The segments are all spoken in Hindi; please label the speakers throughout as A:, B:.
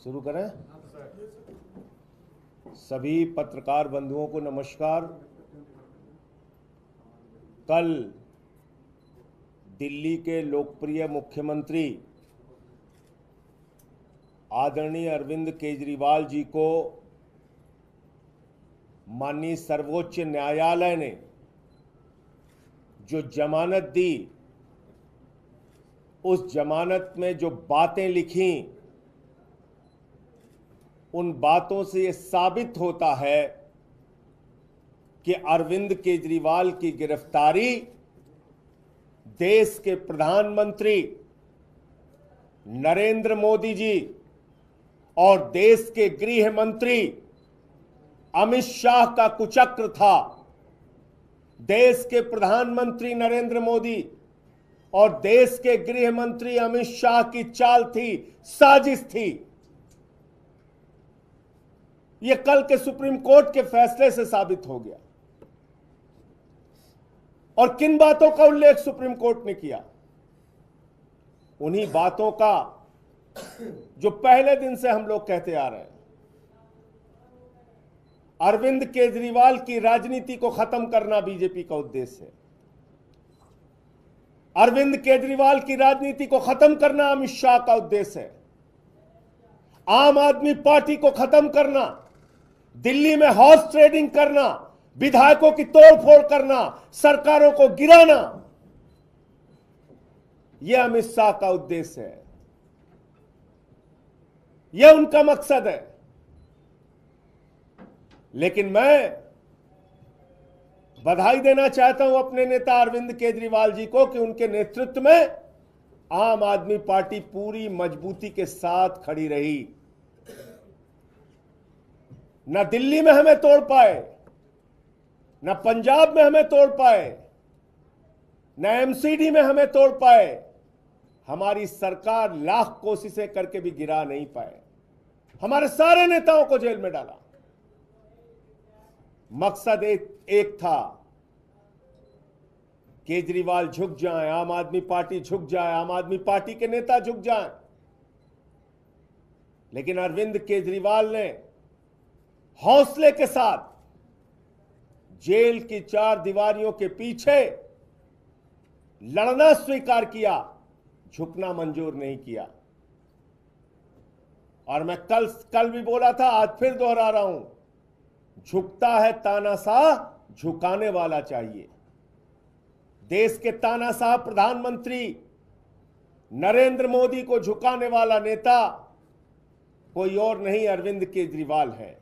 A: शुरू करें। सभी पत्रकार बंधुओं को नमस्कार। कल दिल्ली के लोकप्रिय मुख्यमंत्री आदरणीय अरविंद केजरीवाल जी को माननीय सर्वोच्च न्यायालय ने जो जमानत दी, उस जमानत में जो बातें लिखी, उन बातों से ये साबित होता है कि अरविंद केजरीवाल की गिरफ्तारी देश के प्रधानमंत्री नरेंद्र मोदी जी और देश के गृह मंत्री अमित शाह का कुचक्र था। देश के प्रधानमंत्री नरेंद्र मोदी और देश के गृह मंत्री अमित शाह की चाल थी, साजिश थी। यह कल के सुप्रीम कोर्ट के फैसले से साबित हो गया। और किन बातों का उल्लेख सुप्रीम कोर्ट ने किया? उन्हीं बातों का जो पहले दिन से हम लोग कहते आ रहे हैं। अरविंद केजरीवाल की राजनीति को खत्म करना बीजेपी का उद्देश्य है। अरविंद केजरीवाल की राजनीति को खत्म करना अमित शाह का उद्देश्य है। आम आदमी पार्टी को खत्म करना, दिल्ली में हॉर्स ट्रेडिंग करना, विधायकों की तोड़फोड़ करना, सरकारों को गिराना, यह अमित शाह का उद्देश्य है। यह उनका मकसद है। लेकिन मैं बधाई देना चाहता हूं अपने नेता अरविंद केजरीवाल जी को कि उनके नेतृत्व में आम आदमी पार्टी पूरी मजबूती के साथ खड़ी रही। न दिल्ली में हमें तोड़ पाए, न पंजाब में हमें तोड़ पाए, न एमसीडी में हमें तोड़ पाए। हमारी सरकार लाख कोशिशें करके भी गिरा नहीं पाए। हमारे सारे नेताओं को जेल में डाला। मकसद एक था, केजरीवाल झुक जाएं, आम आदमी पार्टी झुक जाए, आम आदमी पार्टी के नेता झुक जाएं। लेकिन अरविंद केजरीवाल ने हौसले के साथ जेल की चार दीवारियों के पीछे लड़ना स्वीकार किया, झुकना मंजूर नहीं किया। और मैं कल भी बोला था, आज फिर दोहरा रहा हूं, झुकता है तानाशाह, झुकाने वाला चाहिए। देश के तानाशाह प्रधानमंत्री नरेंद्र मोदी को झुकाने वाला नेता कोई और नहीं, अरविंद केजरीवाल है।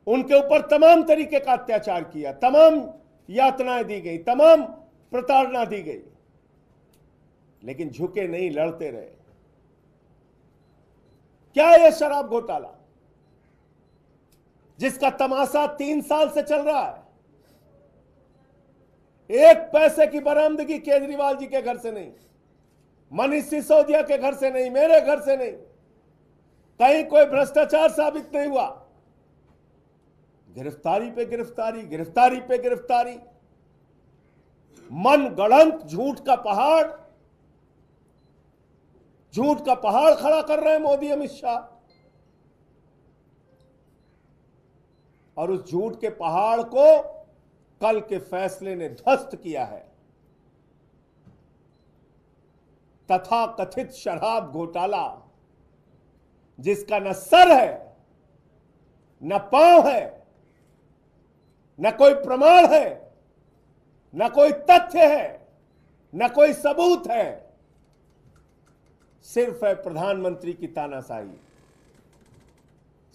A: उनके ऊपर तमाम तरीके का अत्याचार किया, तमाम यातनाएं दी गई, तमाम प्रताड़ना दी गई, लेकिन झुके नहीं, लड़ते रहे। क्या यह शराब घोटाला जिसका तमाशा 3 साल से चल रहा है? एक पैसे की बरामदगी केजरीवाल जी के घर से नहीं, मनीष सिसोदिया के घर से नहीं, मेरे घर से नहीं। कहीं कोई भ्रष्टाचार साबित नहीं हुआ। गिरफ्तारी पे गिरफ्तारी, गिरफ्तारी पे गिरफ्तारी, मन गढ़ंत झूठ का पहाड़, झूठ का पहाड़ खड़ा कर रहे हैं मोदी अमित शाह। और उस झूठ के पहाड़ को कल के फैसले ने ध्वस्त किया है। तथा कथित शराब घोटाला जिसका न सर है, न पांव है, न कोई प्रमाण है, न कोई तथ्य है, न कोई सबूत है, सिर्फ है प्रधानमंत्री की तानाशाही,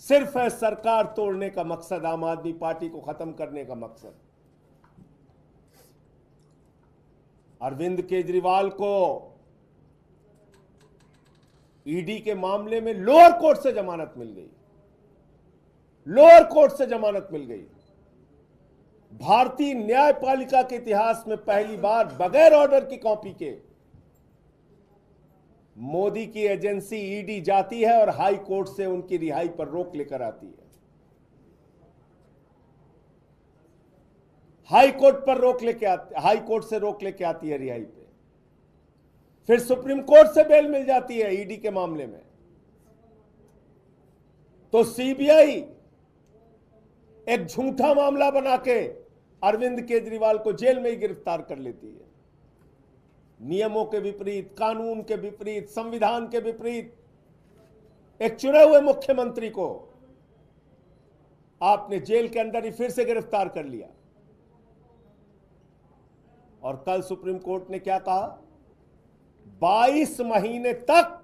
A: सिर्फ है सरकार तोड़ने का मकसद, आम आदमी पार्टी को खत्म करने का मकसद। अरविंद केजरीवाल को ईडी के मामले में लोअर कोर्ट से जमानत मिल गई। लोअर कोर्ट से जमानत मिल गई। भारतीय न्यायपालिका के इतिहास में पहली बार बगैर ऑर्डर की कॉपी के मोदी की एजेंसी ईडी जाती है और हाई कोर्ट से उनकी रिहाई पर रोक लेकर आती है। हाई कोर्ट से रोक लेके आती है रिहाई पे। फिर सुप्रीम कोर्ट से बेल मिल जाती है ईडी के मामले में, तो सीबीआई एक झूठा मामला बना के अरविंद केजरीवाल को जेल में ही गिरफ्तार कर लेती है। नियमों के विपरीत, कानून के विपरीत, संविधान के विपरीत एक चुने हुए मुख्यमंत्री को आपने जेल के अंदर ही फिर से गिरफ्तार कर लिया। और कल सुप्रीम कोर्ट ने क्या कहा? 22 महीने तक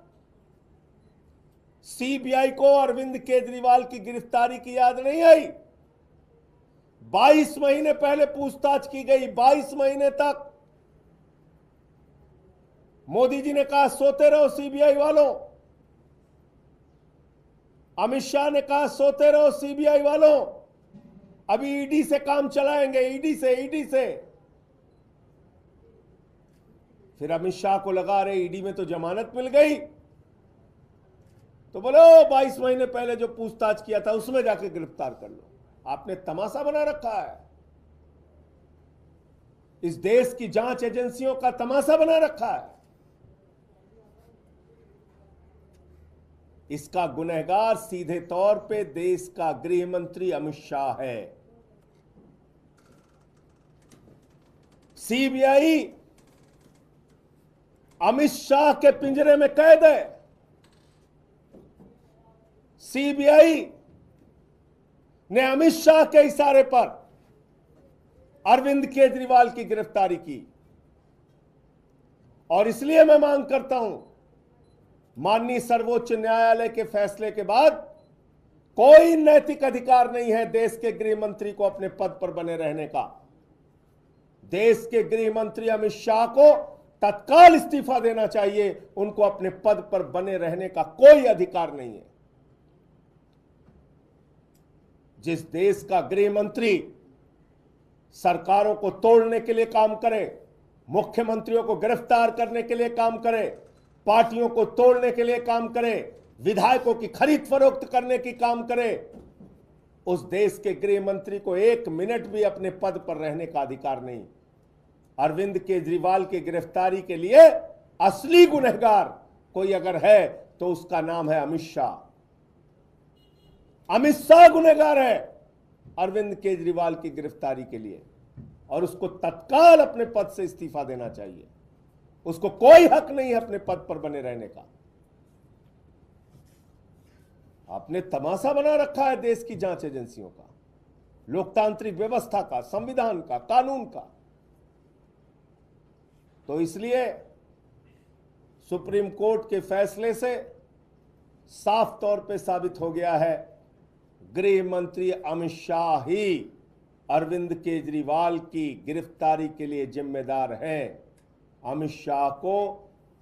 A: सीबीआई को अरविंद केजरीवाल की गिरफ्तारी की याद नहीं आई। 22 महीने पहले पूछताछ की गई, 22 महीने तक मोदी जी ने कहा सोते रहो सीबीआई वालों, अमित शाह ने कहा सोते रहो सीबीआई वालों, अभी ईडी से काम चलाएंगे, ईडी से। फिर अमित शाह को लगा रहे ईडी में तो जमानत मिल गई, तो बोलो 22 महीने पहले जो पूछताछ किया था उसमें जाके गिरफ्तार कर लो। आपने तमाशा बना रखा है, इस देश की जांच एजेंसियों का तमाशा बना रखा है। इसका गुनहगार सीधे तौर पे देश का गृह मंत्री अमित शाह है। सीबीआई अमित शाह के पिंजरे में कैद है। सीबीआई ने अमित शाह के इशारे पर अरविंद केजरीवाल की गिरफ्तारी की। और इसलिए मैं मांग करता हूं, माननीय सर्वोच्च न्यायालय के फैसले के बाद कोई नैतिक अधिकार नहीं है देश के गृह मंत्री को अपने पद पर बने रहने का। देश के गृह मंत्री अमित शाह को तत्काल इस्तीफा देना चाहिए, उनको अपने पद पर बने रहने का कोई अधिकार नहीं है। जिस देश का गृह मंत्री सरकारों को तोड़ने के लिए काम करे, मुख्यमंत्रियों को गिरफ्तार करने के लिए काम करे, पार्टियों को तोड़ने के लिए काम करे, विधायकों की खरीद फरोख्त करने की काम करे, उस देश के गृह मंत्री को 1 मिनट भी अपने पद पर रहने का अधिकार नहीं। अरविंद केजरीवाल की गिरफ्तारी के लिए असली गुनहगार कोई अगर है तो उसका नाम है अमित शाह। अमित शाह गुनहगार है अरविंद केजरीवाल की गिरफ्तारी के लिए, और उसको तत्काल अपने पद से इस्तीफा देना चाहिए। उसको कोई हक नहीं है अपने पद पर बने रहने का। आपने तमाशा बना रखा है देश की जांच एजेंसियों का, लोकतांत्रिक व्यवस्था का, संविधान का, कानून का। तो इसलिए सुप्रीम कोर्ट के फैसले से साफ तौर पे साबित हो गया है गृह मंत्री अमित शाह ही अरविंद केजरीवाल की गिरफ्तारी के लिए जिम्मेदार हैं। अमित शाह को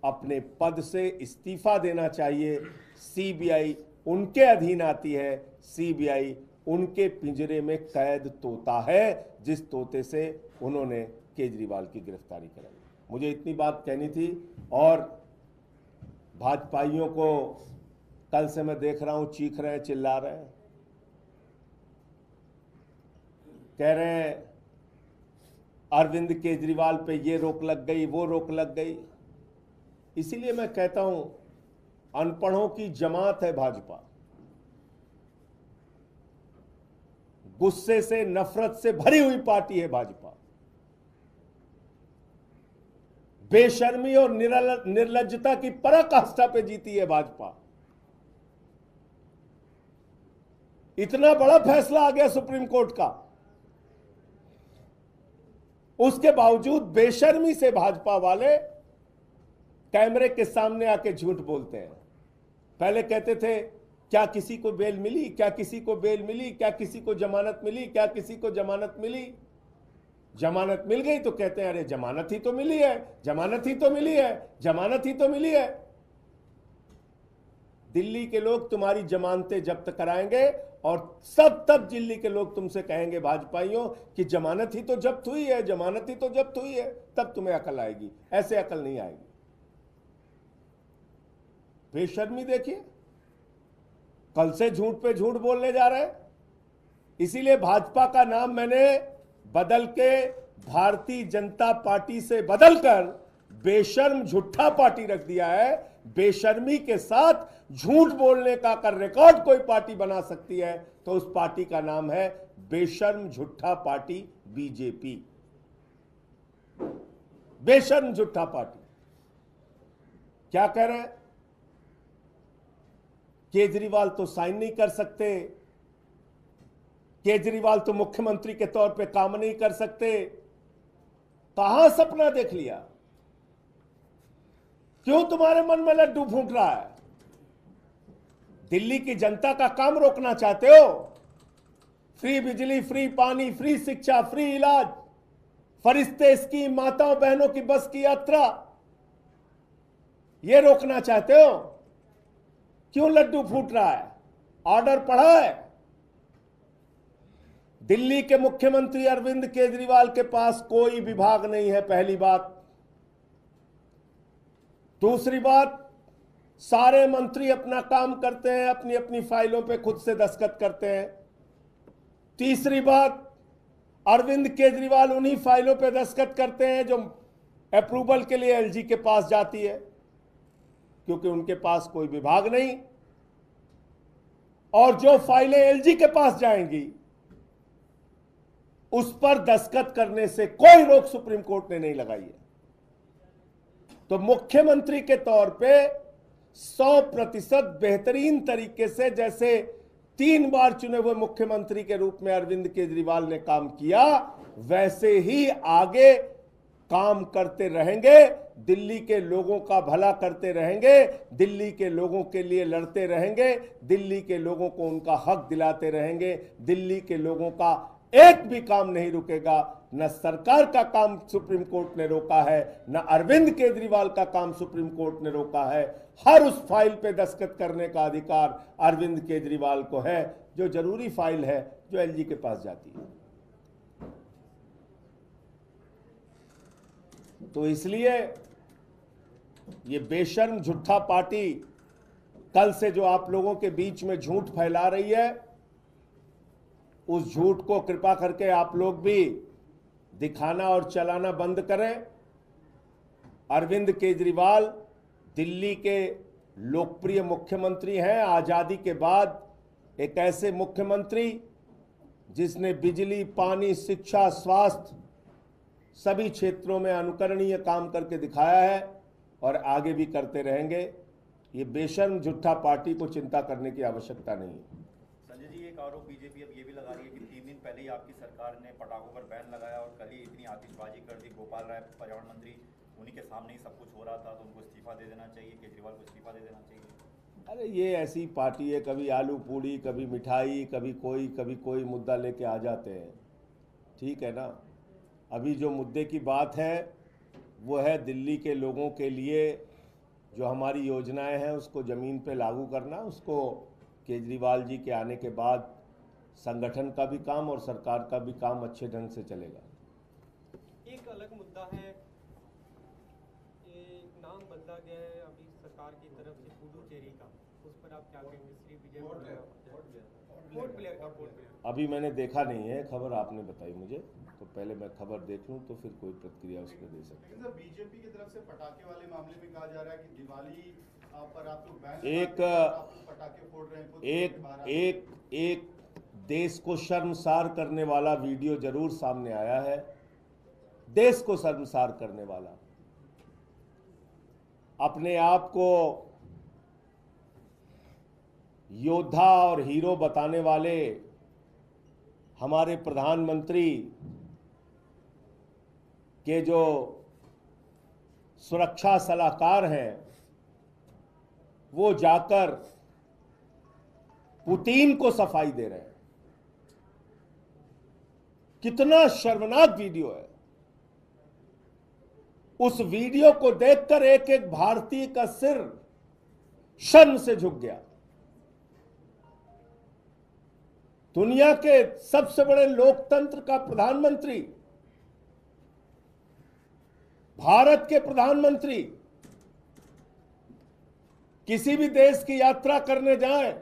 A: अपने पद से इस्तीफा देना चाहिए। सीबीआई उनके अधीन आती है, सीबीआई उनके पिंजरे में कैद तोता है, जिस तोते से उन्होंने केजरीवाल की गिरफ्तारी कराई। मुझे इतनी बात कहनी थी। और भाजपाइयों को कल से मैं देख रहा हूं चीख रहे हैं, चिल्ला रहे हैं, कह रहे हैं अरविंद केजरीवाल पे ये रोक लग गई, वो रोक लग गई। इसीलिए मैं कहता हूं अनपढ़ों की जमात है भाजपा, गुस्से से, नफरत से भरी हुई पार्टी है भाजपा। बेशर्मी और निर्लज्जता की पराकाष्ठा पे जीती है भाजपा। इतना बड़ा फैसला आ गया सुप्रीम कोर्ट का, उसके बावजूद बेशर्मी से भाजपा वाले कैमरे के सामने आके झूठ बोलते हैं। पहले कहते थे क्या किसी को बेल मिली, क्या किसी को बेल मिली, क्या किसी को जमानत मिली, क्या किसी को जमानत मिली। जमानत मिल गई तो कहते हैं अरे जमानत ही तो मिली है, जमानत ही तो मिली है, जमानत ही तो मिली है। दिल्ली के लोग तुम्हारी जमानतें जब्त कराएंगे और तब दिल्ली के लोग तुमसे कहेंगे भाजपाइयों कि जमानत ही तो जब्त हुई है, जमानत ही तो जब्त हुई है, तब तुम्हें अकल आएगी। ऐसे अकल नहीं आएगी। बेशर्मी देखिए, कल से झूठ पे झूठ बोलने जा रहे हैं। इसीलिए भाजपा का नाम मैंने बदल के भारतीय जनता पार्टी से बदलकर बेशर्म झूठा पार्टी रख दिया है। बेशर्मी के साथ झूठ बोलने का अगर रिकॉर्ड कोई पार्टी बना सकती है तो उस पार्टी का नाम है बेशर्म झूठा पार्टी बीजेपी। बेशर्म झूठा पार्टी। क्या कह रहे हैं? केजरीवाल तो साइन नहीं कर सकते, केजरीवाल तो मुख्यमंत्री के तौर पे काम नहीं कर सकते। कहां सपना देख लिया? क्यों तुम्हारे मन में लड्डू फूट रहा है? दिल्ली की जनता का काम रोकना चाहते हो? फ्री बिजली, फ्री पानी, फ्री शिक्षा, फ्री इलाज, फरिश्ते स्कीम, माताओं बहनों की बस की यात्रा, यह रोकना चाहते हो? क्यों लड्डू फूट रहा है? ऑर्डर पढ़ा है? दिल्ली के मुख्यमंत्री अरविंद केजरीवाल के पास कोई विभाग नहीं है, पहली बात। दूसरी बात, सारे मंत्री अपना काम करते हैं, अपनी अपनी फाइलों पे खुद से दस्तखत करते हैं। तीसरी बात, अरविंद केजरीवाल उन्हीं फाइलों पे दस्तखत करते हैं जो अप्रूवल के लिए एलजी के पास जाती है, क्योंकि उनके पास कोई विभाग नहीं। और जो फाइलें एलजी के पास जाएंगी उस पर दस्तखत करने से कोई रोक सुप्रीम कोर्ट ने नहीं लगाई है। तो मुख्यमंत्री के तौर पे 100% बेहतरीन तरीके से, जैसे 3 बार चुने हुए मुख्यमंत्री के रूप में अरविंद केजरीवाल ने काम किया, वैसे ही आगे काम करते रहेंगे। दिल्ली के लोगों का भला करते रहेंगे, दिल्ली के लोगों के लिए लड़ते रहेंगे, दिल्ली के लोगों को उनका हक दिलाते रहेंगे। दिल्ली के लोगों का एक भी काम नहीं रुकेगा। न सरकार का काम सुप्रीम कोर्ट ने रोका है, न अरविंद केजरीवाल का काम सुप्रीम कोर्ट ने रोका है। हर उस फाइल पे दस्तखत करने का अधिकार अरविंद केजरीवाल को है जो जरूरी फाइल है, जो एलजी के पास जाती है। तो इसलिए ये बेशर्म झूठा पार्टी कल से जो आप लोगों के बीच में झूठ फैला रही है, उस झूठ को कृपा करके आप लोग भी दिखाना और चलाना बंद करें। अरविंद केजरीवाल दिल्ली के लोकप्रिय मुख्यमंत्री हैं। आजादी के बाद एक ऐसे मुख्यमंत्री जिसने बिजली, पानी, शिक्षा, स्वास्थ्य सभी क्षेत्रों में अनुकरणीय काम करके दिखाया है और आगे भी करते रहेंगे। ये बेशर्म झूठा पार्टी को चिंता करने की आवश्यकता नहीं है।
B: संजय जी, एक आरोप बीजेपी अब ये भी लगा रही है कि 3 दिन पहले ही आपकी सरकार ने पटाखों पर बैन लगाया और कल ही इतनी आतिशबाजी कर दी। गोपाल राय पर्यावरण मंत्री, उन्हीं के सामने ही सब कुछ हो रहा था, तो उनको इस्तीफा दे देना चाहिए, केजरीवाल को इस्तीफा दे देना चाहिए।
A: अरे ये ऐसी पार्टी है, कभी आलू पूड़ी, कभी मिठाई, कभी कोई मुद्दा लेके आ जाते हैं। ठीक है ना? अभी जो मुद्दे की बात है वो है दिल्ली के लोगों के लिए जो हमारी योजनाएं हैं उसको ज़मीन पे लागू करना। उसको केजरीवाल जी के आने के बाद संगठन का भी काम और सरकार का भी काम अच्छे ढंग से चलेगा।
C: एक अलग मुद्दा है, ये नाम बदला गया है अभी सरकार की तरफ से पुडुचेरी का, उस पर आप क्या कहेंगे? श्री विजय पोर्ट ब्लेयर का
A: अभी मैंने देखा नहीं है, खबर आपने बताई मुझे, तो पहले मैं खबर देख लूं तो फिर कोई प्रतिक्रिया उस पर दे सकते हैं।
D: बीजेपी की तरफ से पटाखे वाले मामले में कहा जा रहा है कि दिवाली पर आप लोग बैन पटाखे फोड़ रहे हैं।
A: एक देश को शर्मसार करने वाला वीडियो जरूर सामने आया है, देश को शर्मसार करने वाला। अपने आप को योद्धा और हीरो बताने वाले हमारे प्रधानमंत्री के जो सुरक्षा सलाहकार हैं वो जाकर पुतिन को सफाई दे रहे हैं। कितना शर्मनाक वीडियो है। उस वीडियो को देखकर एक एक भारतीय का सिर शर्म से झुक गया। दुनिया के सबसे बड़े लोकतंत्र का प्रधानमंत्री, भारत के प्रधानमंत्री किसी भी देश की यात्रा करने जाएं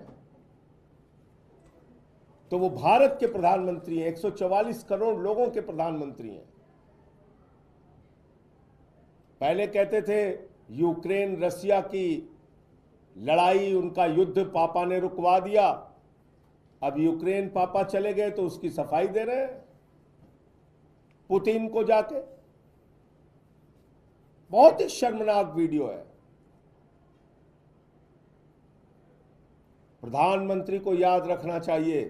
A: तो वो भारत के प्रधानमंत्री हैं, 144 करोड़ लोगों के प्रधानमंत्री हैं। पहले कहते थे यूक्रेन रसिया की लड़ाई, उनका युद्ध पापा ने रुकवा दिया। अब यूक्रेन पापा चले गए तो उसकी सफाई दे रहे हैं पुतिन को जाके। बहुत ही शर्मनाक वीडियो है। प्रधानमंत्री को याद रखना चाहिए,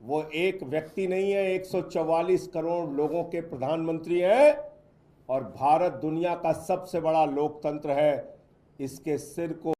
A: वो एक व्यक्ति नहीं है, 144 करोड़ लोगों के प्रधानमंत्री हैं और भारत दुनिया का सबसे बड़ा लोकतंत्र है। इसके सिर को